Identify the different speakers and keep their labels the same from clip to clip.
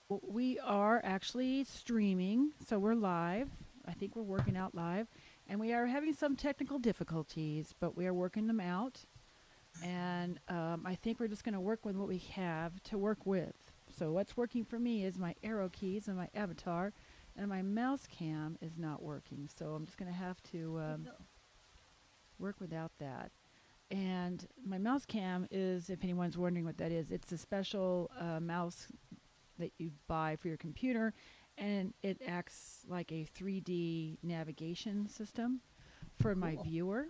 Speaker 1: We are actually streaming, so we're live. I think we're working out live, and we are having some technical difficulties, but we are working them out. And I think we're just going to work with what we have to work with. So what's working for me is my arrow keys and my avatar, and my mouse cam is not working. So I'm just going to have to work without that. And my mouse cam is, if anyone's wondering what that is, it's a special mouse that you buy for your computer, and it acts like a 3D navigation system for my
Speaker 2: Cool.
Speaker 1: viewer.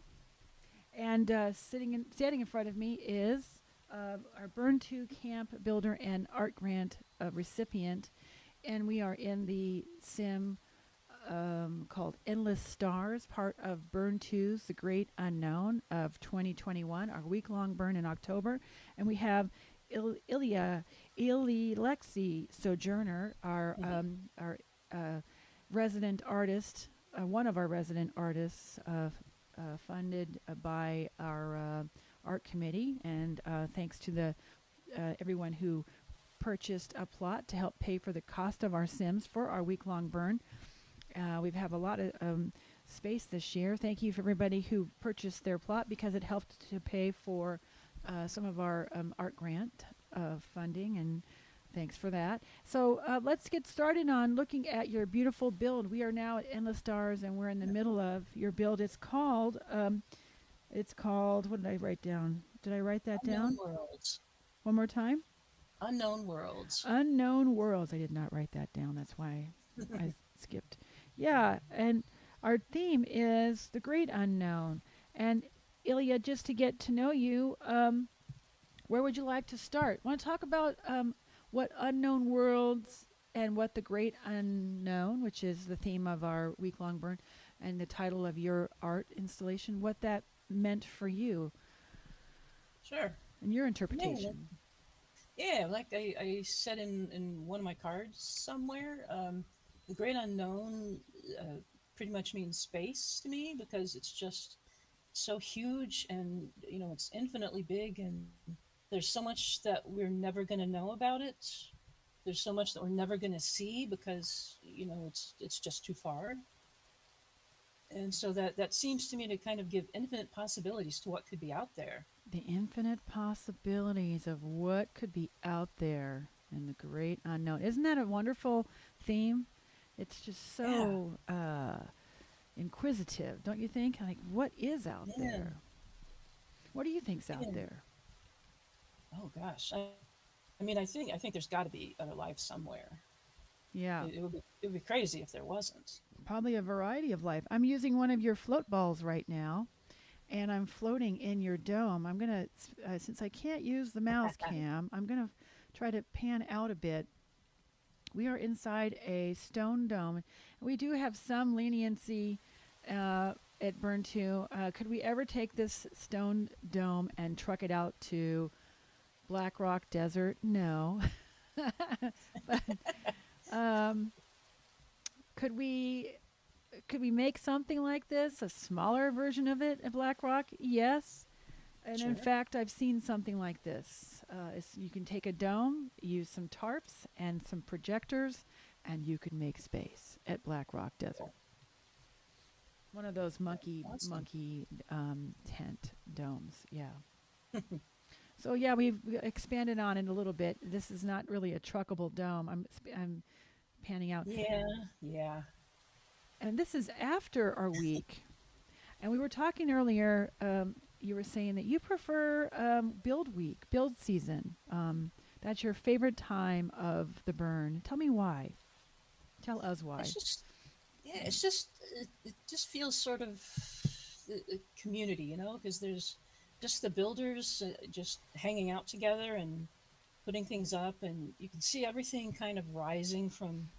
Speaker 1: And standing in front of me is our BURN2 camp builder and art grant recipient, and we are in the sim called Endless Stars, part of BURN2's The Great Unknown of 2021, our week-long burn in October. And we have Ilianexsi Sojourner, our resident artist, one of our resident artists, funded by our art committee, and thanks to the everyone who purchased a plot to help pay for the cost of our sims for our week-long burn. We've had a lot of space this year. Thank you for everybody who purchased their plot because it helped to pay for some of our art grant funding, and thanks for that. So let's get started on looking at your beautiful build. We are now at Endless Stars, and we're in the middle of your build. It's called. What did I write down? Did I write that
Speaker 2: Unknown
Speaker 1: down?
Speaker 2: worlds.
Speaker 1: One more time.
Speaker 2: Unknown worlds.
Speaker 1: Unknown Worlds. I did not write that down. That's why I skipped. Yeah, and our theme is the great unknown. And Ilya, just to get to know you, where would you like to start? Want to talk about what unknown worlds and what the great unknown, which is the theme of our week long burn, and the title of your art installation, what that meant for you
Speaker 2: Sure.
Speaker 1: and your
Speaker 2: Yeah.
Speaker 1: interpretation?
Speaker 2: Yeah. Like I said in one of my cards somewhere, the great unknown pretty much means space to me because it's just so huge and, it's infinitely big and there's so much that we're never going to know about it. There's so much that we're never going to see because, it's just too far. And so that seems to me to kind of give infinite possibilities to what could be out there.
Speaker 1: The infinite possibilities of what could be out there in the great unknown. Isn't that a wonderful theme? It's just
Speaker 2: Yeah.
Speaker 1: so inquisitive, don't you think? Like, what is out
Speaker 2: Yeah.
Speaker 1: there? What do you think's out
Speaker 2: Yeah.
Speaker 1: there?
Speaker 2: Oh gosh. I mean, I think there's got to be other life somewhere.
Speaker 1: Yeah,
Speaker 2: It would be crazy if there wasn't.
Speaker 1: probably a variety of life. I'm using one of your float balls right now, and I'm floating in your dome. I'm gonna, since I can't use the mouse cam, I'm gonna try to pan out a bit. We are inside a stone dome. We do have some leniency at BURN2. Could we ever take this stone dome and truck it out to Black Rock Desert? No. But um, could we could we make something like this, a smaller version of it at Black Rock? Yes. And in
Speaker 2: Sure.
Speaker 1: fact, I've seen something like this. You can take a dome, use some tarps and some projectors, and you can make space at Black Rock Desert.
Speaker 2: Cool.
Speaker 1: One of those
Speaker 2: Awesome.
Speaker 1: monkey tent domes. Yeah. So yeah, we've expanded on it a little bit. This is not really a truckable dome. I'm panning out,
Speaker 2: Yeah. Yeah.
Speaker 1: and this is after our week. And we were talking earlier. You were saying that you prefer build week, build season. That's your favorite time of the burn. Tell me why. Tell us
Speaker 2: It's
Speaker 1: why.
Speaker 2: just yeah. It just feels sort of a community, because there's just the builders just hanging out together and putting things up, and you can see everything kind of rising from,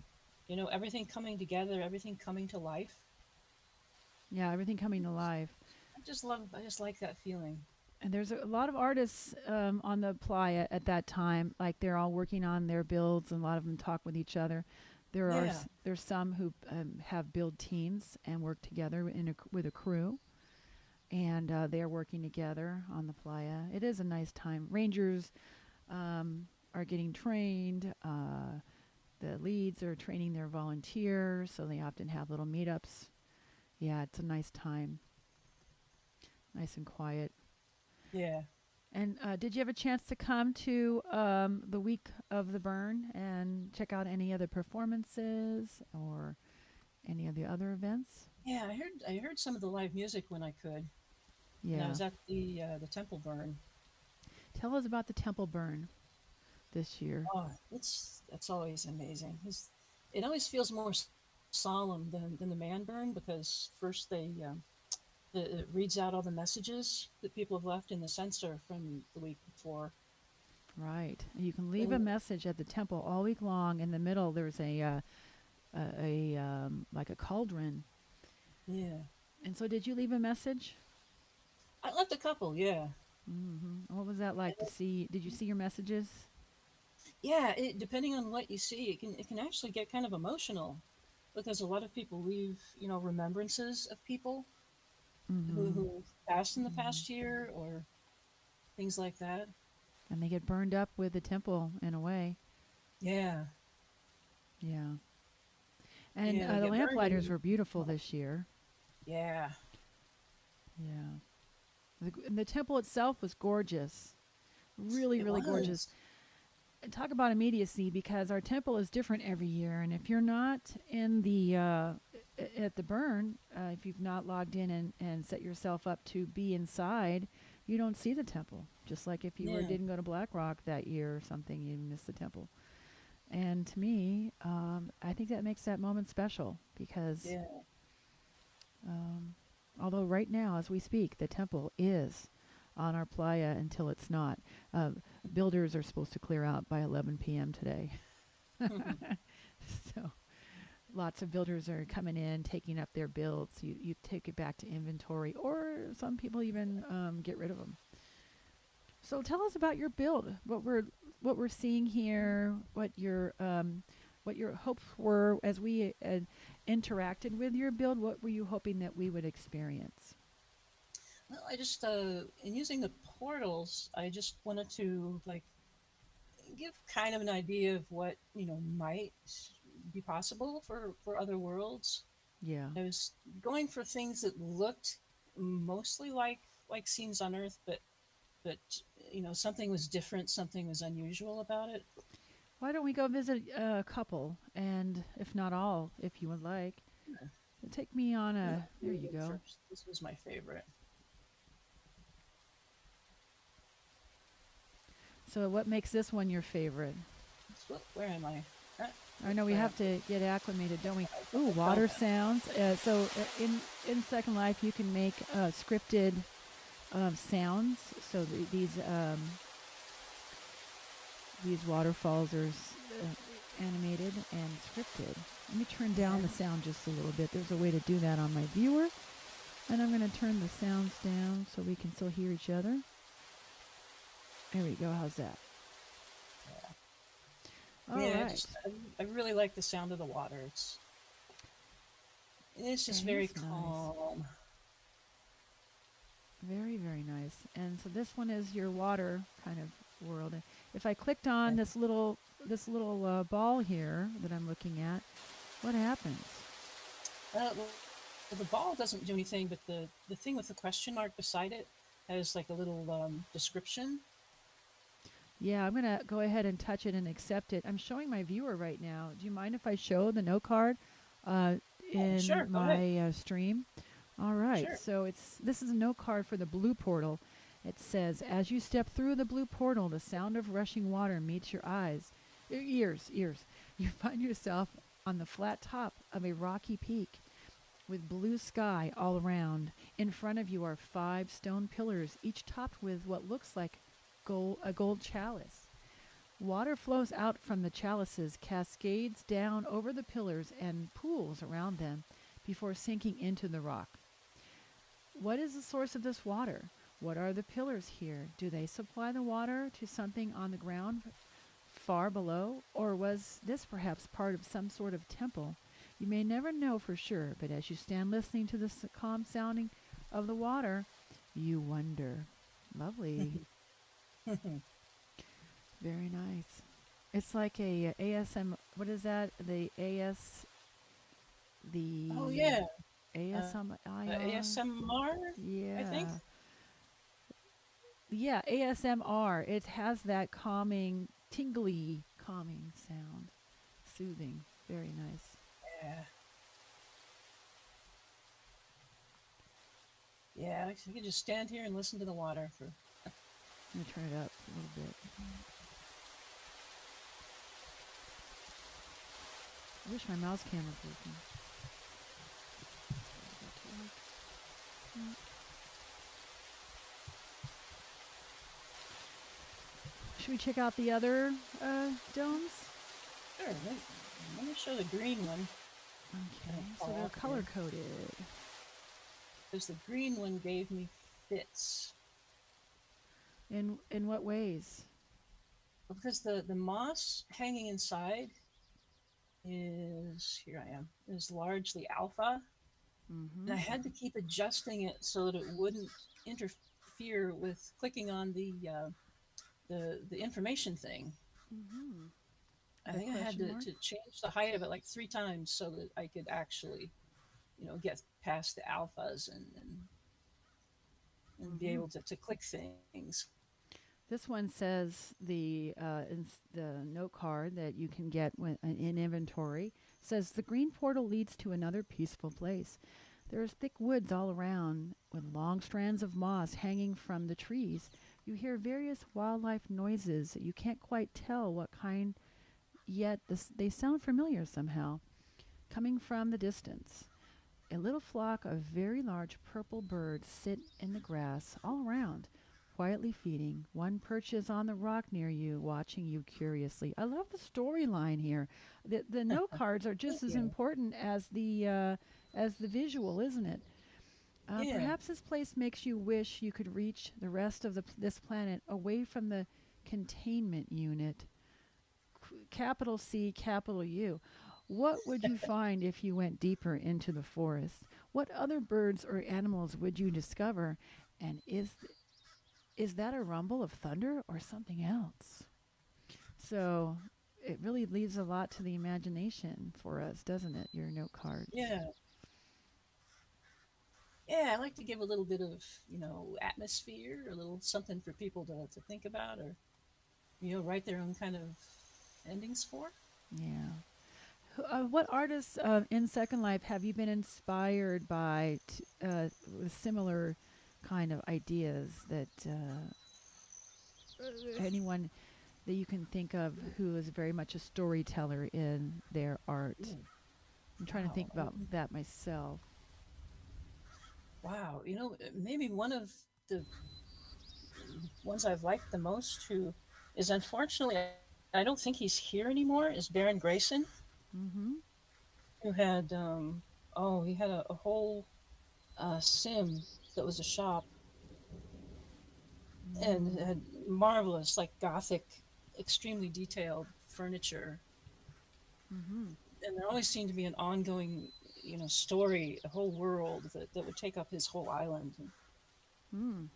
Speaker 2: everything coming together, everything coming to life.
Speaker 1: Yeah, everything coming alive.
Speaker 2: I just like that feeling.
Speaker 1: And there's a lot of artists on the playa at that time. Like they're all working on their builds, and a lot of them talk with each other.
Speaker 2: Yeah.
Speaker 1: There's some who have build teams and work together with a crew, and they are working together on the playa. It is a nice time. Rangers are getting trained. leads are training their volunteers, so they often have little meetups. Yeah, it's a nice time, nice and quiet.
Speaker 2: Yeah.
Speaker 1: And did you have a chance to come to the week of the burn and check out any other performances or any of the other events?
Speaker 2: Yeah, I heard some of the live music when I could, and I
Speaker 1: Yeah.
Speaker 2: was at the temple burn.
Speaker 1: Tell us about the temple burn this year.
Speaker 2: Oh, it's that's always amazing. It always feels more solemn than the man burn because first it reads out all the messages that people have left in the censer from the week before.
Speaker 1: Right. You can leave a
Speaker 2: Then
Speaker 1: message at the temple all week long. In the middle, there's a like a cauldron.
Speaker 2: yeah,
Speaker 1: And so, did you leave a message?
Speaker 2: I left a couple. Yeah,
Speaker 1: What was that like to see? Did you see your messages?
Speaker 2: yeah. Depending on what you see, it can actually get kind of emotional because a lot of people leave remembrances of people
Speaker 1: Mm-hmm.
Speaker 2: who passed in the past year or things like that.
Speaker 1: And they get burned up with the temple in a way.
Speaker 2: Yeah,
Speaker 1: Yeah. And
Speaker 2: yeah. They
Speaker 1: the
Speaker 2: get burned
Speaker 1: lamplighters
Speaker 2: in.
Speaker 1: were beautiful this year.
Speaker 2: Yeah,
Speaker 1: Yeah. And the temple itself was gorgeous. Really,
Speaker 2: it
Speaker 1: really gorgeous.
Speaker 2: was.
Speaker 1: And talk about immediacy because our temple is different every year. And if you're not in at the burn, if you've not logged in and set yourself up to be inside, you don't see the temple. Just like if you
Speaker 2: Yeah,
Speaker 1: didn't go to Black Rock that year or something, you miss the temple. And to me, I think that makes that moment special because
Speaker 2: yeah.
Speaker 1: um, although right now, as we speak, the temple is on our playa until it's not. Uh, Builders are supposed to clear out by 11 p.m. today. So lots of builders are coming in, taking up their builds. You take it back to inventory, or some people even get rid of them. So tell us about your build. What we're seeing here. What your hopes were as we interacted with your build. What were you hoping that we would experience?
Speaker 2: Well, I just in using the portals, I just wanted to like give kind of an idea of what might be possible for other worlds.
Speaker 1: Yeah.
Speaker 2: I was going for things that looked mostly like scenes on Earth, but something was different, something was unusual about it.
Speaker 1: Why don't we go visit a couple, and if not all, if you would like,
Speaker 2: Yeah.
Speaker 1: take me on
Speaker 2: I'm
Speaker 1: a. There
Speaker 2: gonna
Speaker 1: you
Speaker 2: look
Speaker 1: go.
Speaker 2: first. This was my favorite.
Speaker 1: So, what makes this one your favorite?
Speaker 2: Where am I? Ah,
Speaker 1: I know we
Speaker 2: crap.
Speaker 1: have to get acclimated, don't we? Ooh,
Speaker 2: I found
Speaker 1: water
Speaker 2: it.
Speaker 1: sounds. In Second Life, you can make scripted sounds. So these waterfalls are animated and scripted. Let me turn down the sound just a little bit. There's a way to do that on my viewer, and I'm going to turn the sounds down so we can still hear each other. There we go. How's that? All
Speaker 2: Yeah,
Speaker 1: right.
Speaker 2: I really like the sound of the water. It's
Speaker 1: That
Speaker 2: just very
Speaker 1: is nice.
Speaker 2: calm.
Speaker 1: Very, very nice. And so this one is your water kind of world. And if I clicked on this little ball here that I'm looking at, what happens?
Speaker 2: Well, the ball doesn't do anything, but the thing with the question mark beside it has like a little description.
Speaker 1: Yeah, I'm going to go ahead and touch it and accept it. I'm showing my viewer right now. Do you mind if I show the note card uh,
Speaker 2: Oh,
Speaker 1: in
Speaker 2: sure, go ahead.
Speaker 1: my stream? All right.
Speaker 2: Sure.
Speaker 1: So this is a note card for the blue portal. It says, as you step through the blue portal, the sound of rushing water meets your ears. You find yourself on the flat top of a rocky peak with blue sky all around. In front of you are 5 stone pillars, each topped with what looks like a gold chalice. Water flows out from the chalices, cascades down over the pillars, and pools around them before sinking into the rock. What is the source of this water? What are the pillars here? Do they supply the water to something on the ground far below? Or was this perhaps part of some sort of temple? You may never know for sure, but as you stand listening to the calm sounding of the water, you wonder. Lovely. Very nice. It's like a what is that? The AS,
Speaker 2: Oh
Speaker 1: the
Speaker 2: yeah, uh,
Speaker 1: ASMIR.
Speaker 2: ASMR, I think.
Speaker 1: Yeah. Yeah, ASMR. It has that calming, tingly, calming sound. Soothing. Very nice.
Speaker 2: Yeah, yeah. I could just stand here and listen to the water for.
Speaker 1: I'm going to turn it up a little bit. I wish my mouse cam was working. Should we check out the other domes?
Speaker 2: Sure. Let me show the green one.
Speaker 1: Okay, so
Speaker 2: Fall
Speaker 1: they're
Speaker 2: off
Speaker 1: color
Speaker 2: here
Speaker 1: coded.
Speaker 2: because the green one gave me fits.
Speaker 1: In what ways?
Speaker 2: Because the moss hanging inside is here I am is largely alpha, and
Speaker 1: Mm-hmm.
Speaker 2: I had to keep adjusting it so that it wouldn't interfere with clicking on the information thing.
Speaker 1: Mm-hmm.
Speaker 2: I
Speaker 1: The
Speaker 2: think I had
Speaker 1: question mark?
Speaker 2: to change the height of it like 3 times so that I could actually, get past the alphas and be
Speaker 1: Mm-hmm.
Speaker 2: able to click things.
Speaker 1: This one says the note card that you can get when, in inventory says the green portal leads to another peaceful place. There's thick woods all around with long strands of moss hanging from the trees. You hear various wildlife noises that you can't quite tell what kind, yet they sound familiar somehow, coming from the distance. A little flock of very large purple birds sit in the grass all around, quietly feeding. One perches on the rock near you, watching you curiously. I love the storyline here. The note cards are
Speaker 2: Thank
Speaker 1: just as
Speaker 2: you.
Speaker 1: important as the visual, isn't it?
Speaker 2: Yeah.
Speaker 1: Perhaps this place makes you wish you could reach the rest of this planet away from the containment unit. Capital C, capital U. What would you find if you went deeper into the forest? What other birds or animals would you discover? And is that a rumble of thunder or something else? So it really leaves a lot to the imagination for us, doesn't it? Your note cards.
Speaker 2: Yeah. Yeah, I like to give a little bit of, atmosphere, a little something for people to think about or, write their own kind of endings for.
Speaker 1: Yeah. What artists in Second Life have you been inspired by with similar kind of ideas that anyone that you can think of who is very much a storyteller in their art?
Speaker 2: Ooh,
Speaker 1: I'm trying to
Speaker 2: wow.
Speaker 1: think about that myself.
Speaker 2: Wow. Maybe one of the ones I've liked the most who is unfortunately, I don't think he's here anymore, is Baron Grayson,
Speaker 1: Mm-hmm.
Speaker 2: who had, he had a whole sim that was a shop and
Speaker 1: Mm.
Speaker 2: had marvelous, like gothic, extremely detailed furniture.
Speaker 1: Mm-hmm.
Speaker 2: And there always seemed to be an ongoing, story, a whole world that would take up his whole island. And
Speaker 1: Mm.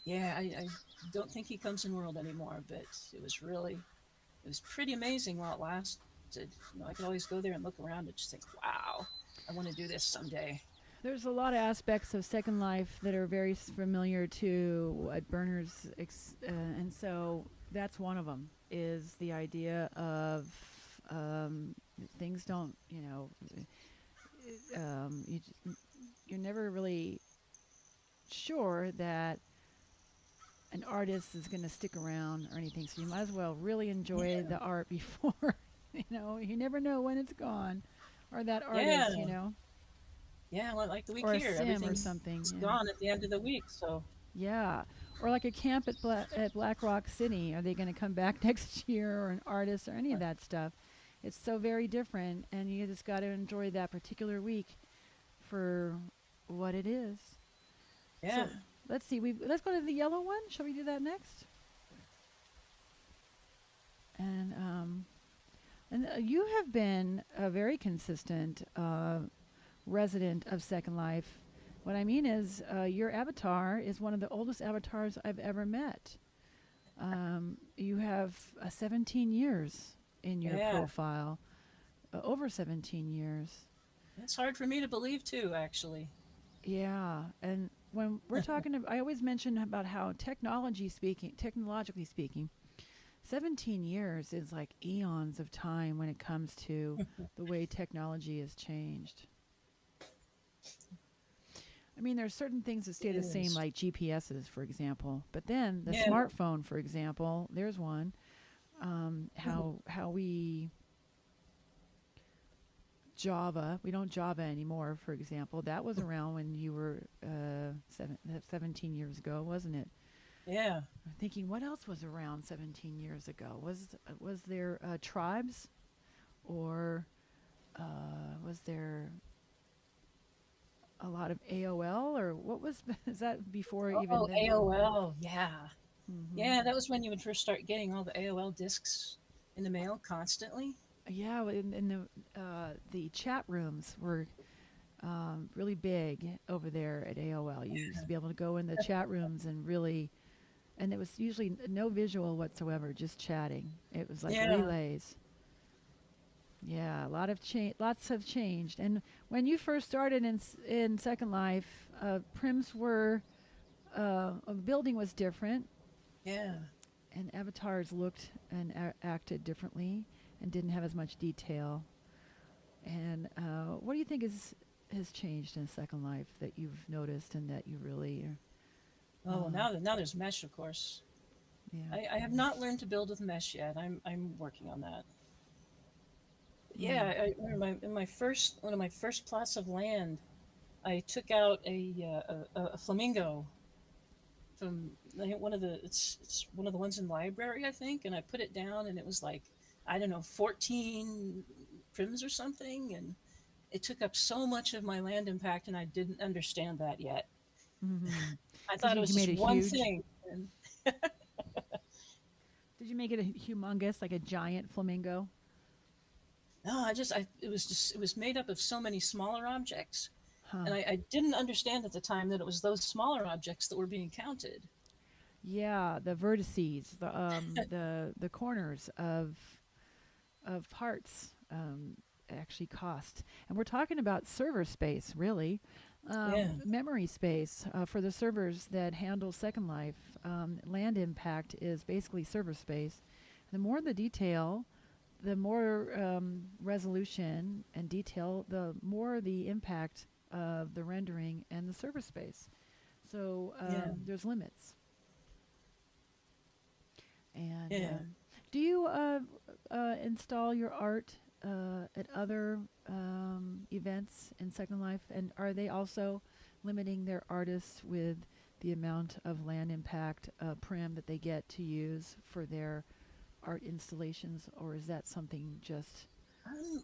Speaker 2: yeah, I don't think he comes in world anymore, but it was pretty amazing while it lasted. I could always go there and look around and just think, wow, I want to do this someday.
Speaker 1: There's a lot of aspects of Second Life that are very familiar to what and so that's one of them. Is the idea of things don't, you're never really sure that an artist is going to stick around or anything. So you might as well really enjoy
Speaker 2: Yeah,
Speaker 1: the art before, you never know when it's gone, or that
Speaker 2: yeah,
Speaker 1: artist,
Speaker 2: yeah. Like the week
Speaker 1: or a
Speaker 2: here,
Speaker 1: sim or
Speaker 2: everything's
Speaker 1: something. Yeah.
Speaker 2: gone at the end of the week. So
Speaker 1: Yeah. Or like a camp at Black Rock City. Are they going to come back next year, or an artist, or any of that stuff? It's so very different, and you just got to enjoy that particular week for what it is.
Speaker 2: yeah,
Speaker 1: So let's see. Let's go to the yellow one. Shall we do that next? And you have been a very consistent resident of Second Life. What I mean is, your avatar is one of the oldest avatars I've ever met. You have 17 years. in your
Speaker 2: Yeah.
Speaker 1: profile, over 17 years.
Speaker 2: That's hard for me to believe too, actually.
Speaker 1: Yeah, and when we're talking, I always mention about how technologically speaking, 17 years is like eons of time when it comes to the way technology has changed. I mean, there's certain things that
Speaker 2: It
Speaker 1: stay the same,
Speaker 2: is.
Speaker 1: like GPSs, for example. But then the
Speaker 2: Yeah.
Speaker 1: smartphone, for example, there's one. How we Java, we don't Java anymore, for example. That was around when you were 17 years ago, wasn't it?
Speaker 2: Yeah.
Speaker 1: I'm thinking, what else was around 17 years ago? Was there tribes, or was there a lot of AOL, or what was is that before even
Speaker 2: Oh,
Speaker 1: the?
Speaker 2: AOL. Yeah.
Speaker 1: Hmm.
Speaker 2: Yeah, that was when you would first start getting all the AOL discs in the mail constantly.
Speaker 1: Yeah, in the chat rooms were really big over there at AOL. You used to be able to go in the chat rooms and really, and it was usually no visual whatsoever, just chatting. It was like
Speaker 2: Yeah.
Speaker 1: relays. Yeah, a lot of change. Lots have changed. And when you first started in Second Life, prims were building was different,
Speaker 2: Yeah.
Speaker 1: and avatars looked and acted differently, and didn't have as much detail. And what do you think has changed in Second Life that you've noticed and that you really
Speaker 2: Oh, well, now there's mesh, of course.
Speaker 1: yeah.
Speaker 2: I have not learned to build with mesh yet. I'm working on that. Yeah,
Speaker 1: Mm.
Speaker 2: I remember in my first one of my first plots of land, I took out a flamingo from one of the it's one of the ones in the library, I think, and I put it down, and it was like, I don't know, 14 prims or something, and it took up so much of my land impact, and I didn't understand that yet.
Speaker 1: Hmm.
Speaker 2: I
Speaker 1: Did
Speaker 2: thought it
Speaker 1: you
Speaker 2: was
Speaker 1: made
Speaker 2: just
Speaker 1: it
Speaker 2: one
Speaker 1: huge?
Speaker 2: thing. And
Speaker 1: Did you make it a humongous, like a giant flamingo?
Speaker 2: no, it was made up of so many smaller objects,
Speaker 1: Huh.
Speaker 2: and I didn't understand at the time that it was those smaller objects that were being counted.
Speaker 1: Yeah, the vertices, the corners of parts actually cost. And we're talking about server space, really.
Speaker 2: Yeah,
Speaker 1: Memory space for the servers that handle Second Life. Land impact is basically server space. The more the detail, the more resolution and detail, the more the impact of the rendering and the server space. So
Speaker 2: yeah,
Speaker 1: there's limits. And
Speaker 2: yeah.
Speaker 1: do you install your art at other events in Second Life? And are they also limiting their artists with the amount of land impact prim that they get to use for their art installations, or is that something just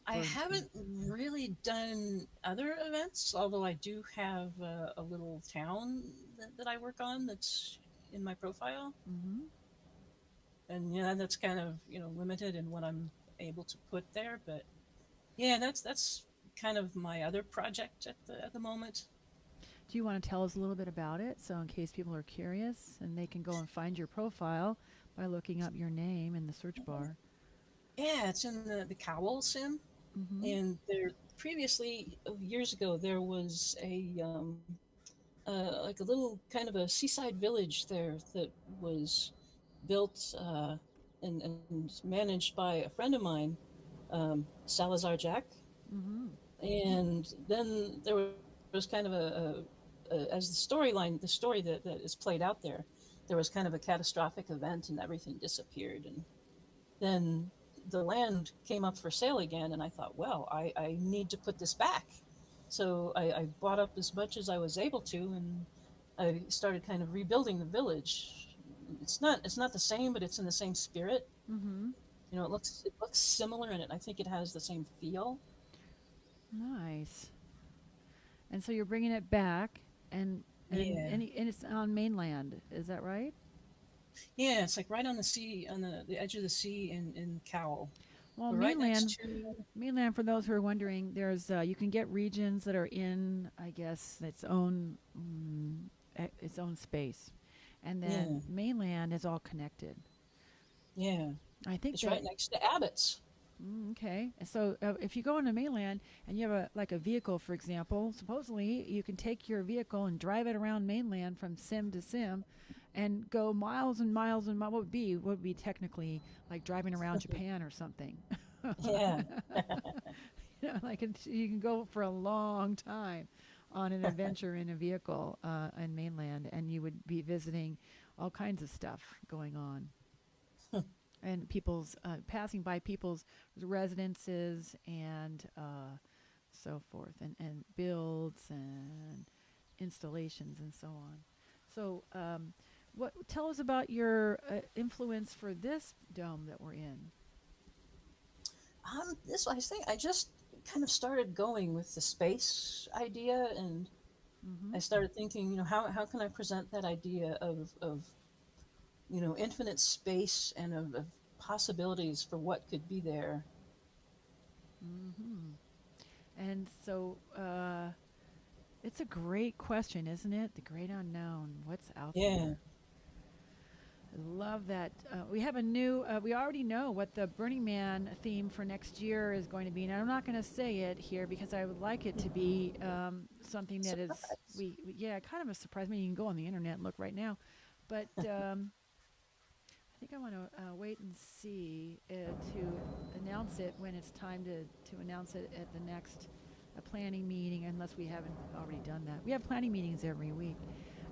Speaker 2: I
Speaker 1: BURN2?
Speaker 2: haven't really done other events, although I do have a little town that I work on that's in my profile,
Speaker 1: Mm-hmm.
Speaker 2: and yeah, that's kind of limited in what I'm able to put there. But yeah, that's kind of my other project at the moment.
Speaker 1: Do you want to tell us a little bit about it? So, in case people are curious and they can go and find your profile by looking up your name in the search bar.
Speaker 2: Yeah, it's in the Cowl sim,
Speaker 1: Mm-hmm.
Speaker 2: and there previously years ago there was like a little kind of a seaside village there that was built and managed by a friend of mine, Salazar Jack.
Speaker 1: Mm-hmm.
Speaker 2: And then there was kind of as the story that is played out there was kind of a catastrophic event and everything disappeared. And then the land came up for sale again, and I thought, well, I need to put this back. So I bought up as much as I was able to, and I started kind of rebuilding the village. It's not the same, but it's in the same spirit.
Speaker 1: Mm-hmm.
Speaker 2: It looks similar, and I think it has the same feel.
Speaker 1: Nice. And so you're bringing it back,
Speaker 2: Yeah,
Speaker 1: and it's on mainland. Is that right?
Speaker 2: yeah. It's like right on the sea, on the edge of the sea in Cowell.
Speaker 1: Well,
Speaker 2: We're right next to.
Speaker 1: mainland. For those who are wondering, there's you can get regions that are in, I guess, its own space, and then
Speaker 2: Yeah,
Speaker 1: mainland is all connected.
Speaker 2: yeah.
Speaker 1: I think
Speaker 2: It's
Speaker 1: that
Speaker 2: right next to Abbott's.
Speaker 1: Okay. So if you go on the mainland and you have a vehicle, for example, supposedly you can take your vehicle and drive it around mainland from sim to sim, and go miles and miles and miles. What would be technically like driving around Japan or something.
Speaker 2: Yeah.
Speaker 1: You can go for a long time on an adventure in a vehicle on mainland, and you would be visiting all kinds of stuff going on, and people's passing by people's residences and so forth, and builds and installations and so on. So, what tell us about your influence for this dome that we're in?
Speaker 2: This I think I just kind of started going with the space idea, and
Speaker 1: Mm-hmm.
Speaker 2: I started thinking, how can I present that idea of infinite space and of possibilities for what could be there.
Speaker 1: Mm-hmm. And so, it's a great question, isn't it? The great unknown. What's out
Speaker 2: Yeah.
Speaker 1: there? I love that. We have a new, we already know what the Burning Man theme for next year is going to be. And I'm not going to say it here because I would like it to be something that is,
Speaker 2: Surprise.
Speaker 1: yeah, kind of a surprise. I mean, you can go on the internet and look right now. But I think I want to wait and see to announce it when it's time to announce it at the next planning meeting, unless we haven't already done that. We have planning meetings every week,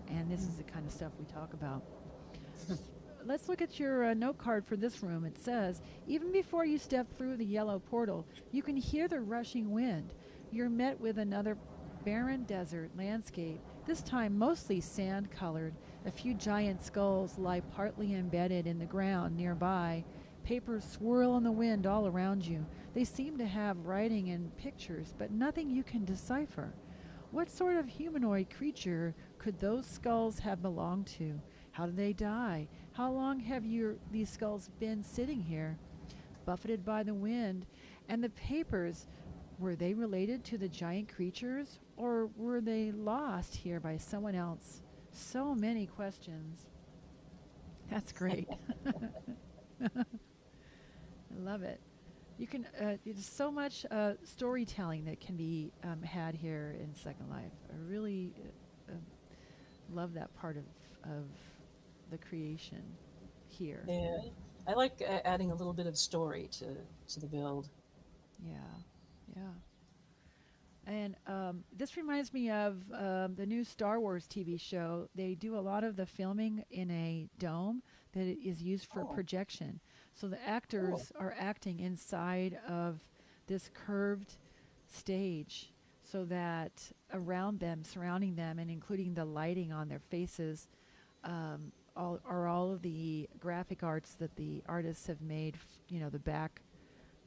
Speaker 1: and this is the kind of stuff we talk about. Let's look at your note card for this room. It says, even before you step through the yellow portal, you can hear the rushing wind. You're met with another barren desert landscape, this time mostly sand colored. A few giant skulls lie partly embedded in the ground nearby. Papers swirl in the wind all around you. They seem to have writing and pictures, but nothing you can decipher. What sort of humanoid creature could those skulls have belonged to? How did they die? How long have these skulls been sitting here, buffeted by the wind? And the papers, were they related to the giant creatures, or were they lost here by someone else? So many questions. That's great. I love it. You can. There's so much storytelling that can be had here in Second Life. I really love that part of the creation here.
Speaker 2: Yeah. I like adding a little bit of story to the build.
Speaker 1: Yeah, yeah. And this reminds me of the new Star Wars TV show. They do a lot of the filming in a dome that is used for
Speaker 2: Oh,
Speaker 1: projection. So the
Speaker 2: cool.
Speaker 1: actors are acting inside of this curved stage so that around them, surrounding them, and including the lighting on their faces, all of the graphic arts that the artists have made, the back,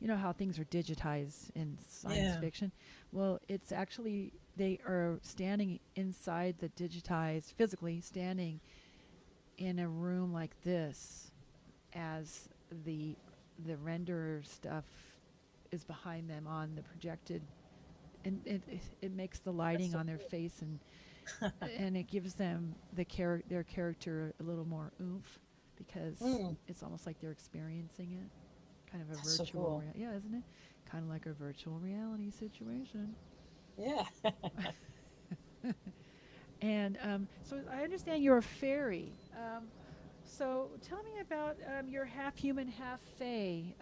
Speaker 1: how things are digitized in science
Speaker 2: Yeah.
Speaker 1: fiction. Well, it's actually they are standing inside the digitized, physically standing in a room like this, as the the render stuff is behind them on the projected, and it makes the
Speaker 2: That's
Speaker 1: lighting
Speaker 2: so
Speaker 1: on their
Speaker 2: cool.
Speaker 1: face, and it gives them their character a little more oomph, because
Speaker 2: Mm,
Speaker 1: it's almost like they're experiencing it, kind of a
Speaker 2: that's so
Speaker 1: virtual
Speaker 2: cool.
Speaker 1: yeah, isn't it? Kind of like a virtual reality situation.
Speaker 2: Yeah.
Speaker 1: And so I understand you're a fairy. So tell me about your half human, half fae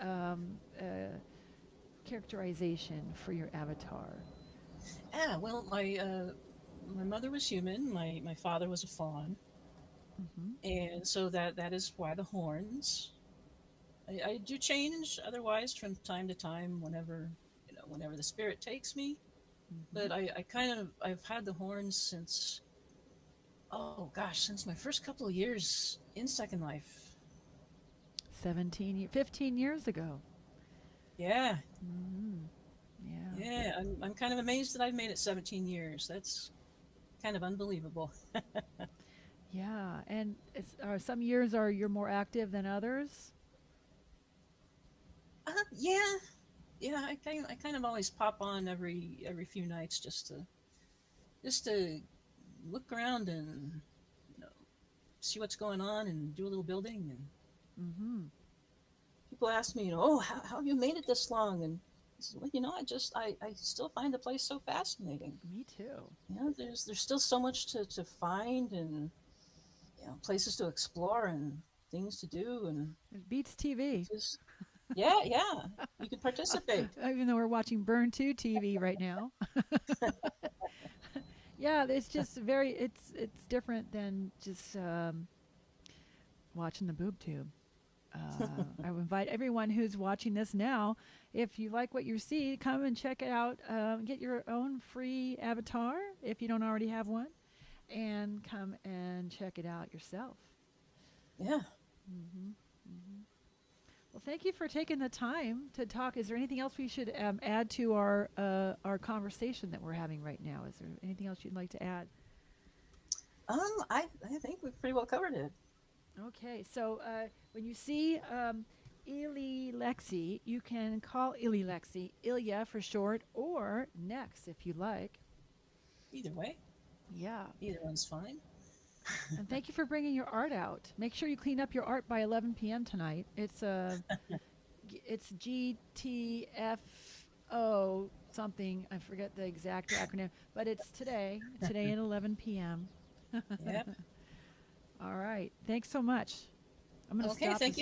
Speaker 1: characterization for your avatar.
Speaker 2: Yeah. Well, my mother was human. My father was a fawn,
Speaker 1: Mm-hmm.
Speaker 2: and so that is why the horns. I do change otherwise from time to time whenever the spirit takes me.
Speaker 1: Mm-hmm.
Speaker 2: But I kind of I've had the horns since, oh gosh, since my first couple of years in Second Life.
Speaker 1: 15 years ago.
Speaker 2: Yeah,
Speaker 1: Mm-hmm. Yeah.
Speaker 2: yeah. I'm kind of amazed that I've made it 17 years. That's kind of unbelievable.
Speaker 1: Yeah. And some years are you're more active than others.
Speaker 2: Yeah, yeah. I kind of always pop on every few nights just to look around and you know see what's going on and do a little building and
Speaker 1: Mm-hmm.
Speaker 2: people ask me, oh, how have you made it this long? And I said, well, I still find the place so fascinating.
Speaker 1: Me too.
Speaker 2: There's still so much to find, and places to explore and things to do, and
Speaker 1: It beats
Speaker 2: it
Speaker 1: TV.
Speaker 2: just yeah, you can participate.
Speaker 1: Even though we're watching BURN2 TV right now. Yeah, it's just very it's different than just watching the boob tube. I would invite everyone who's watching this now, if you like what you see, come and check it out. Get your own free avatar if you don't already have one, and come and check it out yourself.
Speaker 2: Yeah.
Speaker 1: Hmm. Hmm. Well, thank you for taking the time to talk. Is there anything else we should add to our conversation that we're having right now? Is there anything else you'd like to add?
Speaker 2: I think we've pretty well covered it.
Speaker 1: Okay, so when you see Ilianexsi, you can call Ilianexsi Ilia for short, or Nex if you like.
Speaker 2: Either way,
Speaker 1: Yeah,
Speaker 2: either one's fine.
Speaker 1: and thank you for bringing your art out. Make sure you clean up your art by 11 p.m. tonight. It's GTFO something. I forget the exact acronym, but it's today at 11 p.m.
Speaker 2: Yep.
Speaker 1: All right, thanks so much. I'm going to
Speaker 2: Okay,
Speaker 1: stop
Speaker 2: thank
Speaker 1: this.
Speaker 2: you.